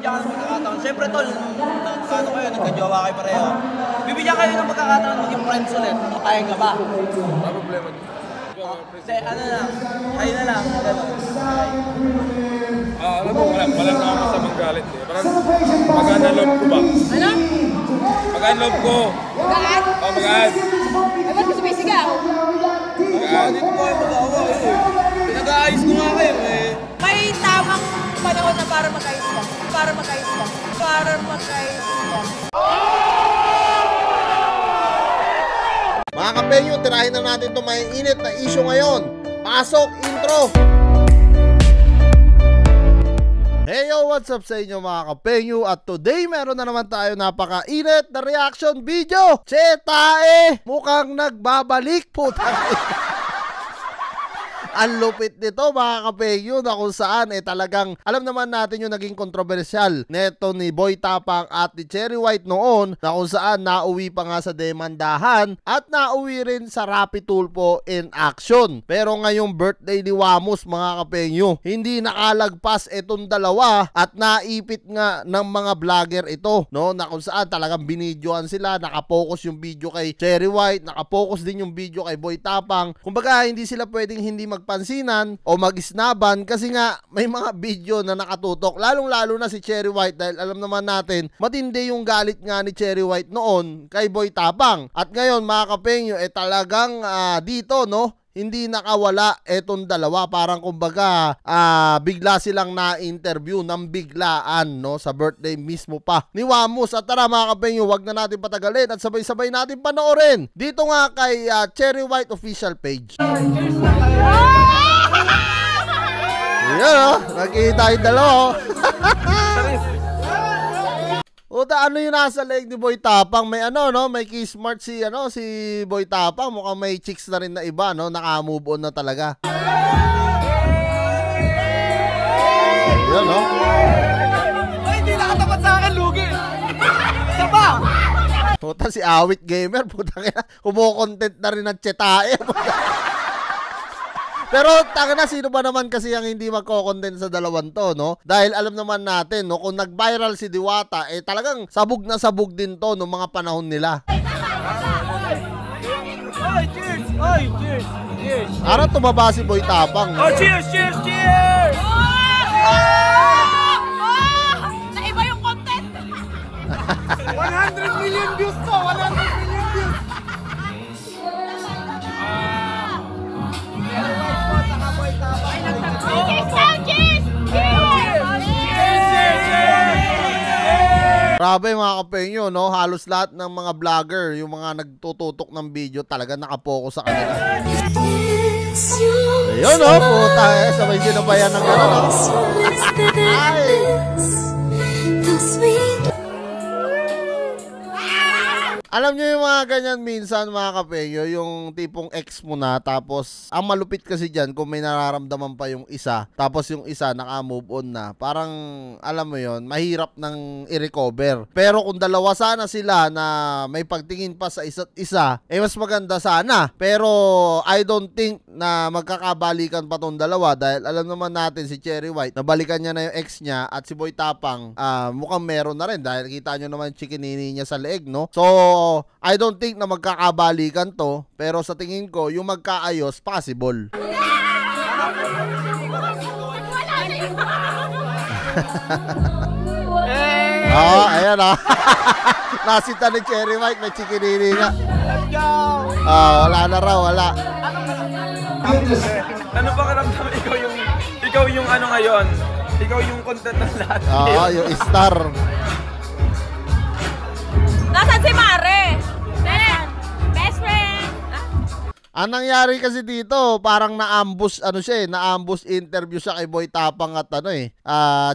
bibigyan ka ng magkakataon. Siyempre tol, ano kayo, nagka-jowa kayo pareho. Bibigyan kayo ng magkakataon maging friends ulit. Papayag ka ba? Ano problema? Kasi ano lang, hay na lang. Alam mo, wala na ako masamang galit eh. Parang magaan loob ko ba? Ano? Magaan loob ko. Magaan? Oo, magaan. Ay, ba't gusto sumisigaw? Magaan. Dito po kayo mag-awa eh. Pinag-aayos ko nga kayo eh. May tamang panahon na para magkaayos ka. Para magkaayos ka. Para magkaayos ka. Mga kapenyo, tirahin na natin itong may init na issue ngayon. Pasok, intro! Hey yo, what's up sa inyo mga kapenyo? At today, meron na naman tayo napaka-init na reaction video. Chetae! Mukhang nagbabalik po tayo. Ang lupit nito mga kapegyo na kung saan talagang alam naman natin yung naging kontrobersyal neto ni Boy Tapang at ni Cherry White noon na kung saan nauwi pa nga sa demandahan at nauwi rin sa Rappi Tulfo in action. Pero ngayong birthday ni Wamos mga kapegyo, hindi nakalagpas itong dalawa at naipit nga ng mga vlogger ito, no, na kung saan talagang binidyoan sila, nakapokus yung video kay Cherry White, nakapokus din yung video kay Boy Tapang. Kumbaga hindi sila pwedeng hindi magpansinan o mag-snaban kasi nga may mga video na nakatutok, lalong-lalo na si Cherry White dahil alam naman natin matindi yung galit nga ni Cherry White noon kay Boy Tapang. At ngayon mga kapengyo talagang dito no, hindi nakawala etong dalawa. Parang kumbaga bigla silang na-interview ng biglaan no, sa birthday mismo pa ni Wamos. At tara mga kapengyo, wag na natin patagalin at sabay-sabay natin panoorin dito nga kay Cherry White official page. Ayan nakita yung dalawa. Uta, ano yung nasa leg ni Boy Tapang? May ano no, may kiss smart si si Boy Tapang. Mukhang may chicks na rin na iba no, naka-move on na talaga. Ayan no. Ay, hindi nakatapat sa akin, lugi. Saba! Puta si Awit Gamer, puta kaya kumo-content na rin ng Chetae. Pero taka na, sino ba naman kasi ang hindi magko-content sa dalawan to, no? Dahil alam naman natin, no, kung nag-viral si Diwata, talagang sabog na sabog din to noong mga panahon nila. Ay, cheers! Ay, cheers! Cheers! Ara tumaba si Boy Tapang. Oh, cheers! Cheers! Cheers! Naiba yung content! 100 million views to! 100 million views! Grabe mga kapengyo, no? Halos lahat ng mga vlogger, yung mga nagtututok ng video, talaga nakapokus sa kanila. Ayun, no? Puta, sabay sinabayan ng gano'n, no? Ay! Alam nyo yung mga ganyan minsan mga kapengyo, yung tipong ex mo na, tapos ang malupit kasi dyan kung may nararamdaman pa yung isa, tapos yung isa naka-move on na, parang alam mo yon, mahirap nang i-recover. Pero kung dalawa sana sila na may pagtingin pa sa isa't isa, mas maganda sana. Pero I don't think na magkakabalikan pa tong dalawa dahil alam naman natin si Cherry White, nabalikan niya na yung ex niya at si Boy Tapang mukhang meron na rin dahil kita nyo naman yung chikinini niya sa leeg, no? So I don't think na magkakabalikan to, pero sa tingin ko yung magkaayos possible. Ayan nasita ni Cherry White, may chikinini nga. Let's go! Wala na raw, wala. Ano ba karamdam? Ikaw yung ano ngayon? Ikaw yung content ng lahat. Yung star. Nasaan si Mare? Best friend! Ang nangyari kasi dito, parang na-ambush, na-ambush interview siya kay Boy Tapang at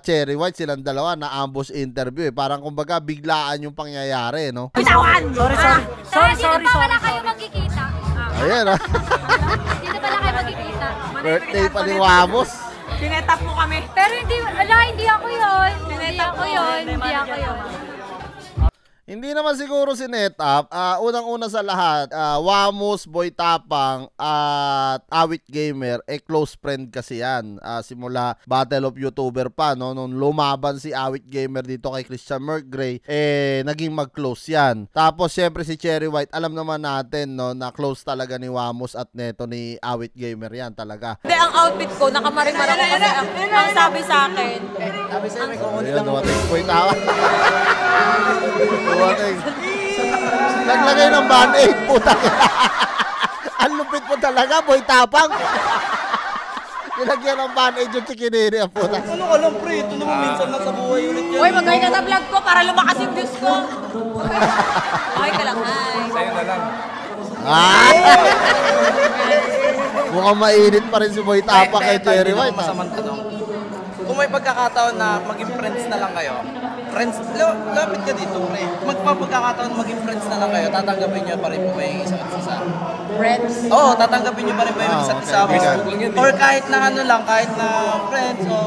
Cherry White, silang dalawa, na-ambush interview Parang kumbaga biglaan yung pangyayari, no? Bitawan! Sorry. Dito pa wala kayo magkikita. Ayan Dito pala kayo magkikita. birthday pa ni Wamos. Tinetap mo kami. Pero hindi ako yun. Hindi ako yun. Hindi naman siguro si NetApp. Unang-una sa lahat, Wamos, Boy Tapang, at Awit Gamer, close friend kasi yan. Simula Battle of YouTuber pa, no? Nung lumaban si Awit Gamer dito kay Christian Mergray, naging mag-close yan. Tapos, syempre si Cherry White, alam naman natin, no, na close talaga ni Wamos at neto ni Awit Gamer yan talaga. Hindi, ang outfit ko, nakamarimara ko kasi ang sabi sa akin. Sabi sa'yo, may kukunin Ayan, lang. dumating si Boy Tapang. Dumating. Naglagay ng band-aid, puta. Ang lupit mo talaga, Boy Tapang. Nilagyan ng band-aid yung chikiniri, ang puta. Ano ka lang, pre? Ito naman minsan lang sa buhay ulit yan. Uy, magay ka na vlog ko para lumakas yung views ko. Okay ka lang, hi. Sa'yo na lang. Mukhang mainit pa rin si Boy Tapang kay Cherry White. Masamang tanong. Kung may pagkakataon na maging friends na lang kayo, friends, lapit ka dito, pre. Magpapagkakataon maging friends na lang kayo, tatanggapin nyo pa rin po ba yung isa't isa? Friends. Oo, tatanggapin nyo pa rin ba yung isa't isa? Facebook lang yan, eh. Or kahit na ano lang, kahit na friends, o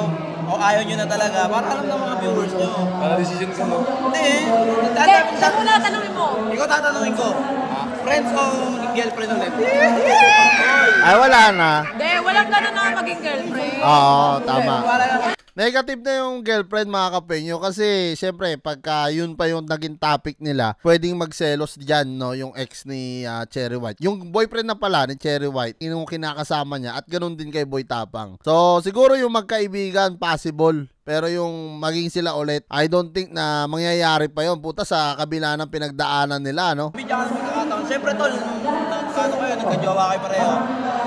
ayaw nyo na talaga, para alam ng mga viewers nyo. Para decision ko mo. Hindi, Hindi, siya muna tanongin mo. ikaw tatanungin ko, friends o maging girlfriend ulit? Ay, wala na. Hindi, walang gano'n na maging girlfriend. Oo, tama. Wala na. Negative na yung girlfriend, mga kapenyo, kasi syempre pagka yun pa yung naging topic nila, pwedeng magselos dyan, no, yung ex ni Cherry White. Yung boyfriend na pala ni Cherry White, yung kinakasama niya, at ganun din kay Boy Tapang. So siguro yung magkaibigan possible, pero yung maging sila ulit, I don't think na mangyayari pa yun, puta, sa kabila ng pinagdaanan nila, no. Bibigyan ka ng pagkakataon. Siyempre, tol, ano kayo, nagka-jowa kayo pareho.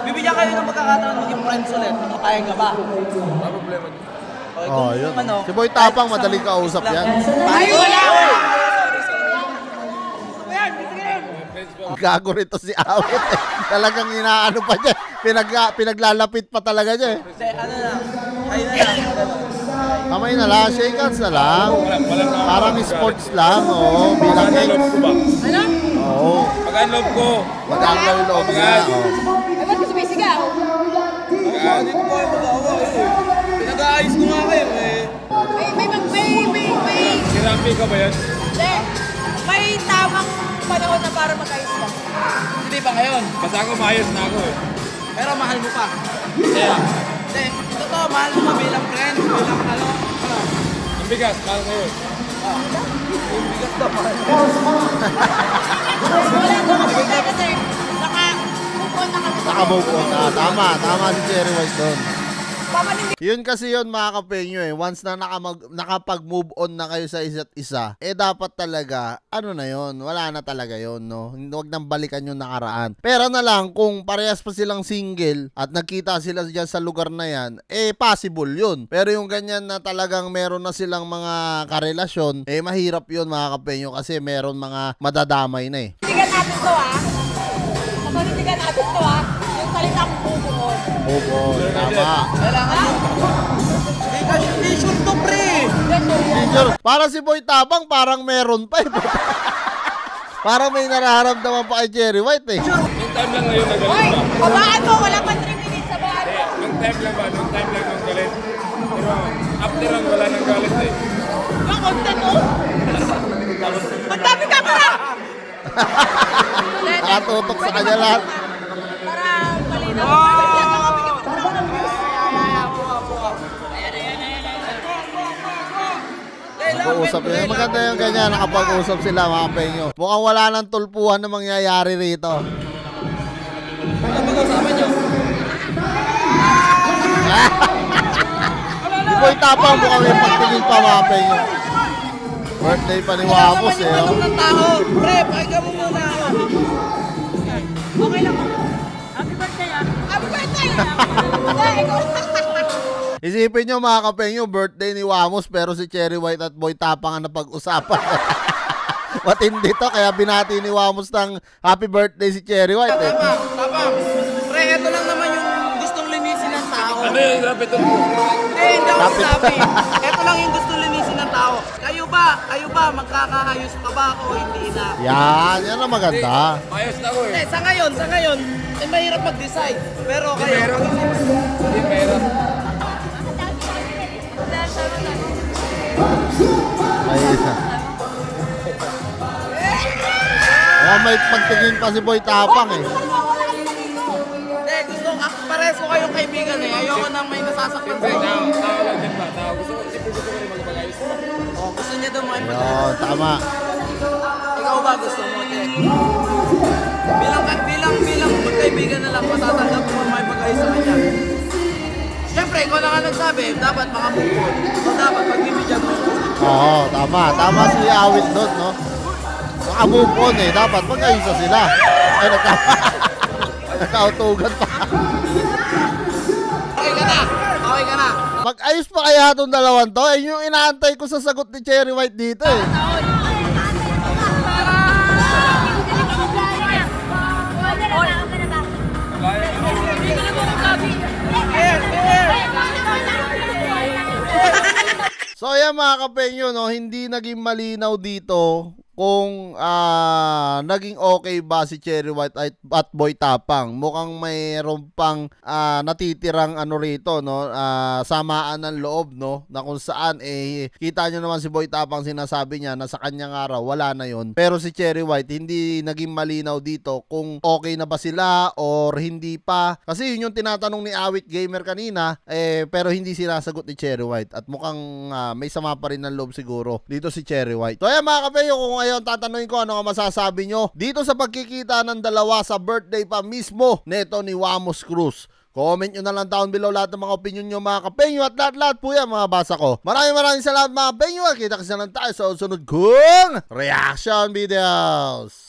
Bibigyan kayo ng pagkakataon maging friends ulit. Kaya ka ba? Ano problema niyo? Okay, Oh, kung yun. ano, Si Boy Tapang, madaling kausap yan. Ay, wala! Gago rito si Awit. Talagang inaano pa niya. Pinaglalapit pa talaga niya. Kasi ano lang, ayun na lang. Kamay na lang, shake hands na lang. Walang Parang sports lang, oo. Bilang ex. loob ko ba? Ano? Oo. Pag loob ko. Maganda yung loob niya. Oo. Ay, ba't gusto may sigaw? Dito po kayo mag-awa eh. Pinag-aayos ko nga kayo eh. May, Sirapi ka ba yan? hindi. May tamang panahon na para mag-ayos ka. Hindi pa ngayon. Basta ako maayos na ako eh. Pero mahal mo pa. Kaya, Hindi, totoo, mahal mo pa bilang friend, bilang ano. ang bigas, mahal ko yun. Yung bigat na mahal. Wala ko kasi naka-move on na kami. Naka-move on na. Tama si Cherry White doon. Pamanindi. Yun kasi yun, mga kapenyo eh. Once na nakapag-move on na kayo sa isa't isa, dapat talaga, ano na yun, wala na talaga yun, no? Huwag nang balikan yung nakaraan. Pero na lang, kung parehas pa silang single at nagkita sila dyan sa lugar na yan, possible yun. Pero yung ganyan na talagang meron na silang mga karelasyon, mahirap yun, mga kapenyo, kasi meron mga madadamay na eh. Panindigan natin to panindigan natin to yung salitang move on. Move on, tama. Kailangan mo. Hindi sure to pre. Sure. Para si Boy Tapang, parang meron pa eh. Parang may nararamdaman pa kay Cherry White eh. Nung time lang ngayon nagalit Hoy, ba? kabaan mo, wala pa 3 minutes sa baan mo. Nung time lang ba? Nung time lang nung galit. Pero after ang wala nang galit eh. Yung content mo? Ang dami ka pa! Nakatutok sa kanya lahat. Para malinaw. Nag-uusap yun. Maganda yung ganyan, nakapag-usap sila, mga penyo. Mukhang wala nang tulpuhan na mangyayari rito. Ano pag-usapan nyo? Si Boy Tapang, mukhang may pagtingin pa, mga penyo. Birthday pa ni Wamos eh. Ano Oh. ng tao? Pre, pakinggan mo muna ako. Okay lang. Happy birthday Happy birthday! Hindi, ikaw. Isipin nyo, mga kapenyo, birthday ni Wamos, pero si Cherry White at Boy Tapang ang napag-usapan. Matindi to, kaya binati ni Wamos ng happy birthday si Cherry White eh. Tama. Pre, ito lang naman yung gustong linisin ng tao. Ano yung rapid mo? Hindi ako sabi. Ito lang yung gustong linisin ng tao. Kayo ba, magkakaayos pa ba o hindi na? Yan ang maganda. Maayos na ako Hindi, eh. sa ngayon, mahirap mag-decide. Pero kayo, Hindi pera. Ay, Mukhang may pagtingin pa si Boy Tapang eh. Hindi, gusto ko, pares ko kayong kaibigan eh. Ayoko nang may nasasaktan sa inyo. Tao lang din ba? Tao. Gusto ko rin magpag-ayos. Oh, gusto niya daw mga Yun, tama. Ikaw ba gusto mo, Che? Bilang magkaibigan na lang, matatanggap mo may pag-ayos sa kanya. Siyempre, ikaw na nga nagsabi, dapat makamukod. So, dapat pagbibigyan mo. Oo, tama. Tama si Awit doon, no? Makamove on eh. Dapat mag-ayos na sila. Ay, nagkautugan pa. Okay ka na! Okay ka na! Mag-ayos pa kaya itong dalawan to? Eh, yung inaantay ko sa sagot ni Cherry White dito eh. So ayan mga kapenyo, no, hindi naging malinaw dito kung naging okay ba si Cherry White at Boy Tapang. Mukhang mayroon pang natitirang ano rito, no, samaan ng loob, no, na kung saan kita nyo naman si Boy Tapang sinasabi niya na sa kanyang araw wala na yon. Pero si Cherry White hindi naging malinaw dito kung okay na ba sila or hindi pa. Kasi yun yung tinatanong ni Awit Gamer kanina, pero hindi sinasagot ni Cherry White at mukhang may sama pa rin ng loob siguro dito si Cherry White. So ayan mga kapeyo, kung ngayon tatanungin ko ano ang masasabi nyo dito sa pagkikita ng dalawa sa birthday pa mismo neto ni Wamos Cruz. Comment nyo na lang down below lahat ng mga opinion nyo mga kapenyo at lahat po yan mga basa ko. Maraming salamat mga kapenyo. Kita kasi lang tayo sa susunod kong reaction videos.